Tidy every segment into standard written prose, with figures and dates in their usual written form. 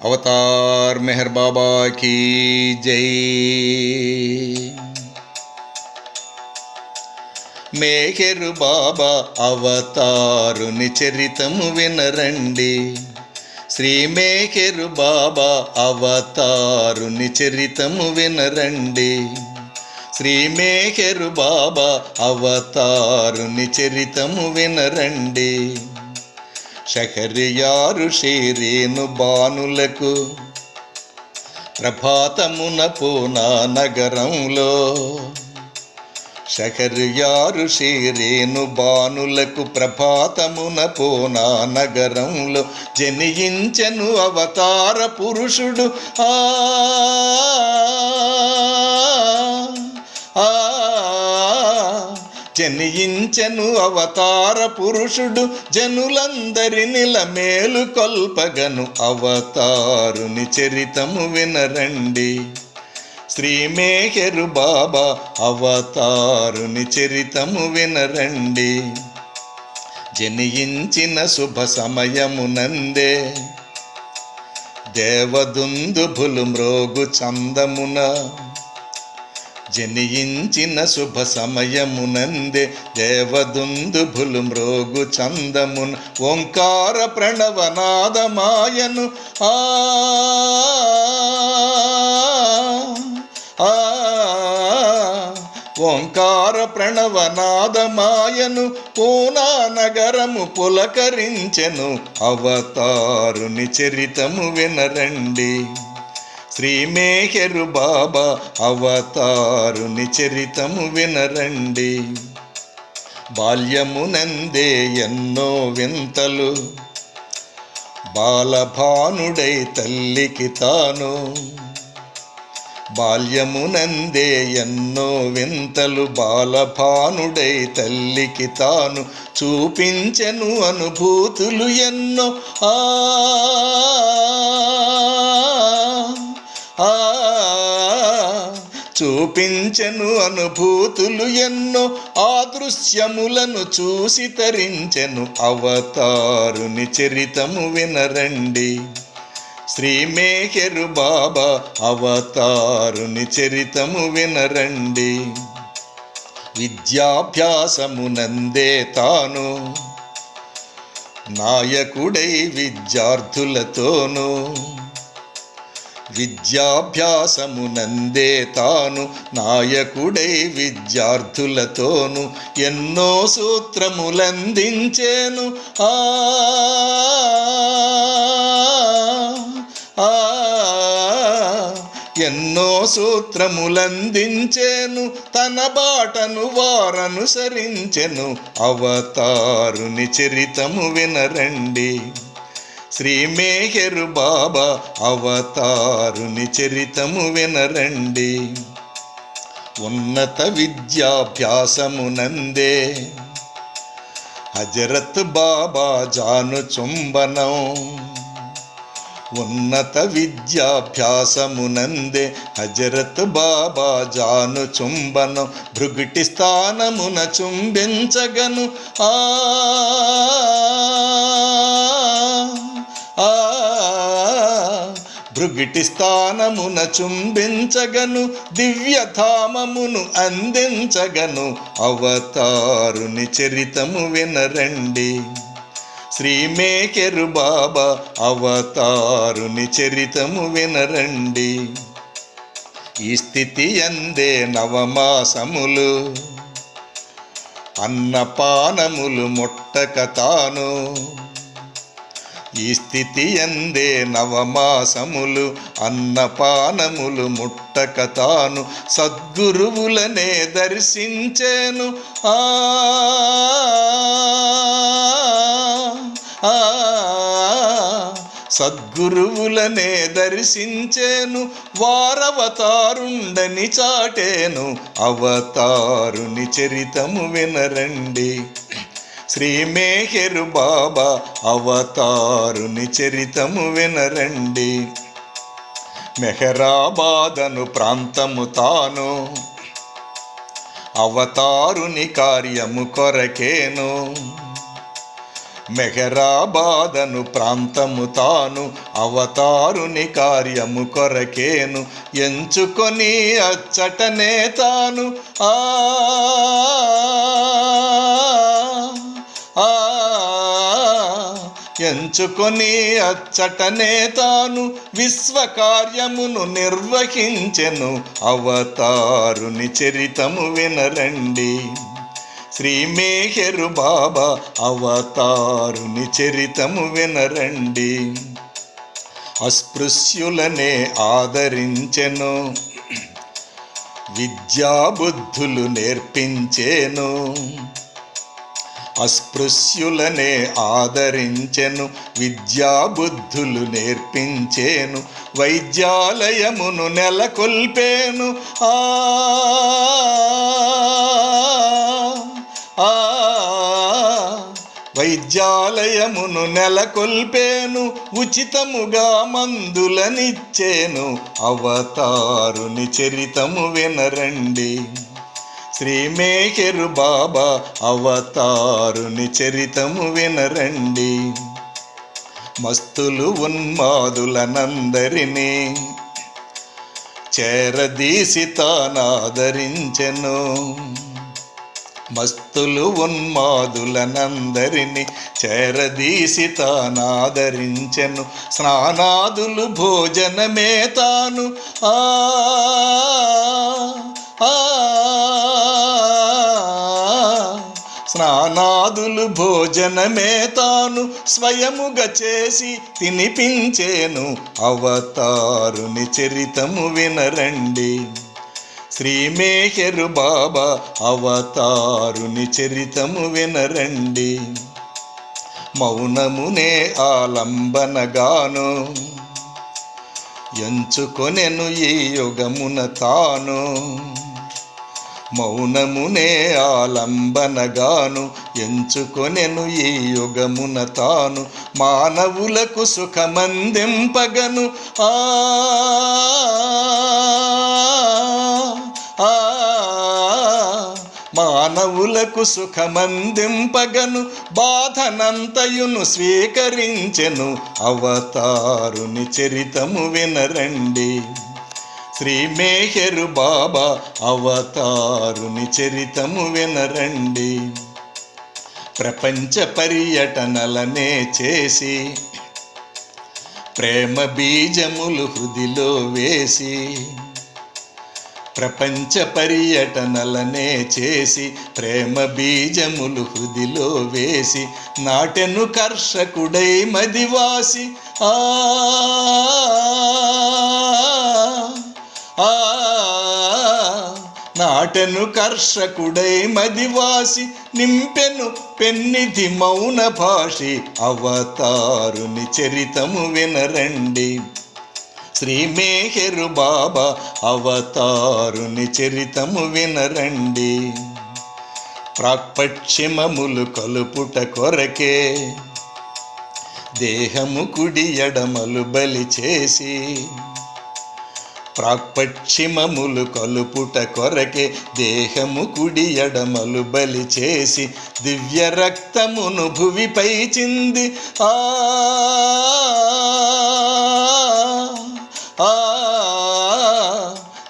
Avatar Meher బాబా key జై. మెహర్ బాబా అవతారుని చరితము వినరండి. శ్రీ మెహర్ బాబా అవతారుని చరితము వినరండి. శ్రీ మెహర్ బాబా అవతారుని చరితము వినరండి. షహరియారు షీరేను బానులకు ప్రభాతమున పూనా నగరంలో. షహరియారు షీరేను బానులకు ప్రభాతమున పూనా నగరంలో జనించెను అవతార పురుషుడు. జనించెను అవతార పురుషుడు జనులందరిని మేలు కొల్పగను. అవతారుని చరితము వినరండి. శ్రీ మెహర్ బాబా అవతారుని చరితము వినరండి. జనించిన శుభ సమయమునందే దేవదుందుభులు మ్రోగు చందమున. జనించిన శుభ సమయమునందే దేవదుందుభులు మ్రోగు చందమున. ఓంకార ప్రణవనాదమాయను ఓంకార ప్రణవనాదమాయను. పూనా నగరము పులకరించెను. అవతారుని చరితము వినరండి. శ్రీ మెహర్ బాబా అవతారుని చరితము వినరండి. బాల్యమునందే ఎన్నో వింతలు బాలభానుడై తల్లికి తాను. బాల్యమునందే ఎన్నో వింతలు బాలభానుడై తల్లికి తాను. చూపించెను అనుభూతులు ఎన్నో చూపించెను అనుభూతులు ఎన్నో. ఆ దృశ్యములను చూసి తరించెను. అవతారుని చరితము వినరండి. శ్రీ మెహర్ బాబా అవతారుని చరితము వినరండి. విద్యాభ్యాసమునందే తాను నాయకుడై విద్యార్థులతోనూ. విద్యాభ్యాసమునందే తాను నాయకుడై విద్యార్థులతోను. ఎన్నో సూత్రములందించేను. ఎన్నో సూత్రములందించేను. తన బాటను వారనుసరించెను. అవతారుని చరితము వినరండి. శ్రీ మెహర్ బాబా అవతారుని చరితము వినరండి. ఉన్నత విద్యాభ్యాసమునందే హజరత్ బాబా జాను చుంబనం. ఉన్నత విద్యాభ్యాసమునందే హజరత్ బాబా జాను చుంబనం. భృగుటి స్థానమున చుంబించగను. భృగుటి స్థానమున చుంబించగను. దివ్యధామమును అందించగను. అవతారుని చరితము వినరండి. శ్రీ మెహర్ బాబా అవతారుని చరితము వినరండి. ఈ స్థితి అందే నవమాసములు అన్నపానములు ముట్టక తాను. ఈ స్థితి అందే నవమాసములు అన్నపానములు ముట్టక తాను. సద్గురువులనే దర్శించెను. సద్గురువులనే దర్శించెను. వారవతారుండని చాటేను. అవతారుని చరితము వినరండి. శ్రీ మెహర్ బాబా అవతారుని చరితము వినరండి. మెహరాబాదను ప్రాంతము తాను అవతారుని కార్యము కొరకేను. మెహరాబాదను ప్రాంతము తాను అవతారుని కార్యము కొరకేను ఎంచుకొని అచ్చటనే తాను ఎంచుకొని అచ్చటనే తాను విశ్వకార్యమును నిర్వహించెను అవతారుని చరితము వినరండి. శ్రీ మేహరు బాబా అవతారుని చరితము వినరండి. అస్పృశ్యులనే ఆదరించెను, విద్యాబుద్ధులు నేర్పించేను. అస్పృశ్యులనే ఆదరించెను, విద్యాబుద్ధులు నేర్పించేను. వైద్యాలయమును నెలకొల్పేను, వైద్యాలయమును నెలకొల్పేను. ఉచితముగా మందులనిచ్చేను అవతారుని చరితము వినరండి. శ్రీ మేహరు బాబా అవతారుని చరితము వినరండి. మస్తులు ఉన్మాదులనందరినీ చేరదీసి తానాదరించెను. మస్తులు ఉన్మాదులనందరినీ చేరదీసి తానాదరించెను. స్నానాదులు భోజనమే తాను స్నానాదులు భోజనమే తాను స్వయముగా చేసి తినిపించేను అవతారుని చరితము వినరండి. శ్రీ మేహరు బాబా అవతారుని చరితము వినరండి. మౌనమునే ఆలంబనగాను ఎంచుకొనెను ఈ యుగమున తాను. మౌనమునే ఆలంబనగాను ఎంచుకొనెను ఈ యుగమున తాను. మానవులకు సుఖమందింపగను మానవులకు సుఖమందింపగను. బాధనంతయును స్వీకరించెను అవతారుని చరితము వినరండి. శ్రీ మేహరు బాబా అవతారుని చరితము వినరండి. ప్రపంచ పర్యటనలనే చేసి ప్రేమ బీజములు హృదిలో వేసి. ప్రపంచ పర్యటనలనే చేసి ప్రేమ బీజములు హృదిలో వేసి. నాటెను కర్షకుడై మదివాసి నాటెను కర్షకుడై మదివాసి. నింపెను పెన్నిధి మౌన భాషి అవతారుని చరితము వినరండి. శ్రీ మేహరు బాబా అవతారుని చరితము వినరండి. ప్రాక్పశ్చిమములు కలుపుట కొరకే దేహము కుడి ఎడమలు బలి చేసి. ప్రాక్పశ్చిమములు కలుపుట కొరకే దేహము కుడి ఎడమలు బలి చేసి. దివ్య రక్తమును భువిపై చింది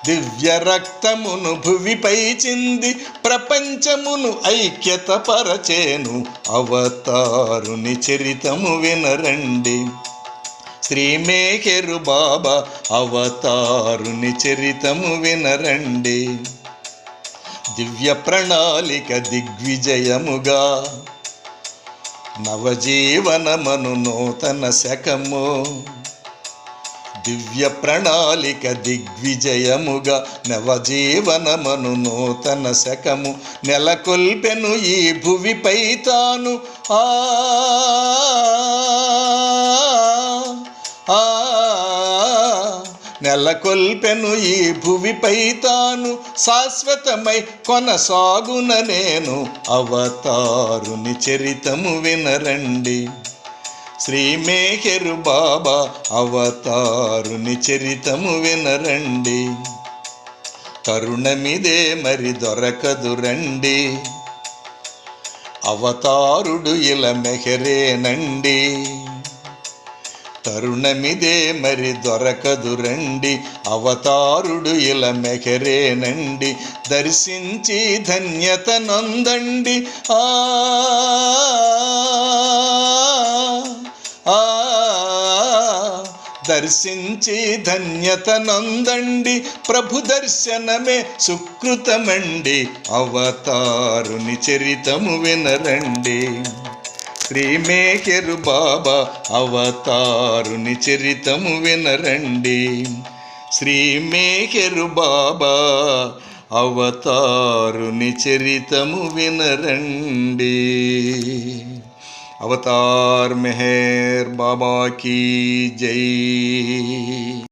దివ్య రక్తమును భువిపై చింది. ప్రపంచమును ఐక్యత పరచేను అవతారుని చరితము వినరండి. శ్రీ మేహరు బాబా అవతారుని చరితము వినరండి. దివ్య ప్రణాళిక దిగ్విజయముగా నవజీవనమను నూతన శకము. దివ్య ప్రణాళిక దిగ్విజయముగా నవజీవనమను నూతన శకము. నెలకొల్పెను ఈ భువిపై తాను నెలకొల్పెను ఈ భువిపై తాను. శాశ్వతమై కొనసాగున నేను అవతారుని చరితము వినరండి. శ్రీ మేహరు బాబా అవతారుని చరితము వినరండి. తరుణమిదే మరి దొరకదు రండి. అవతారుడు ఇలా మెహరేనండి, తరుణమిదే మరి దొరకదు రండి. అవతారుడు ఇలా మెహరేనండి, దర్శించి ధన్యత నొందండి. ఆ దర్శించి ధన్యత నొందండి. ప్రభు దర్శనమే సుకృతమండి, అవతారుని చరితము వినరండి. శ్రీ మేహర్ బాబా అవతారుని చరితము వినరండి. శ్రీ మేహర్ బాబా అవతారుని చరితము వినరండి. अवतार मेहर बाबा की जय।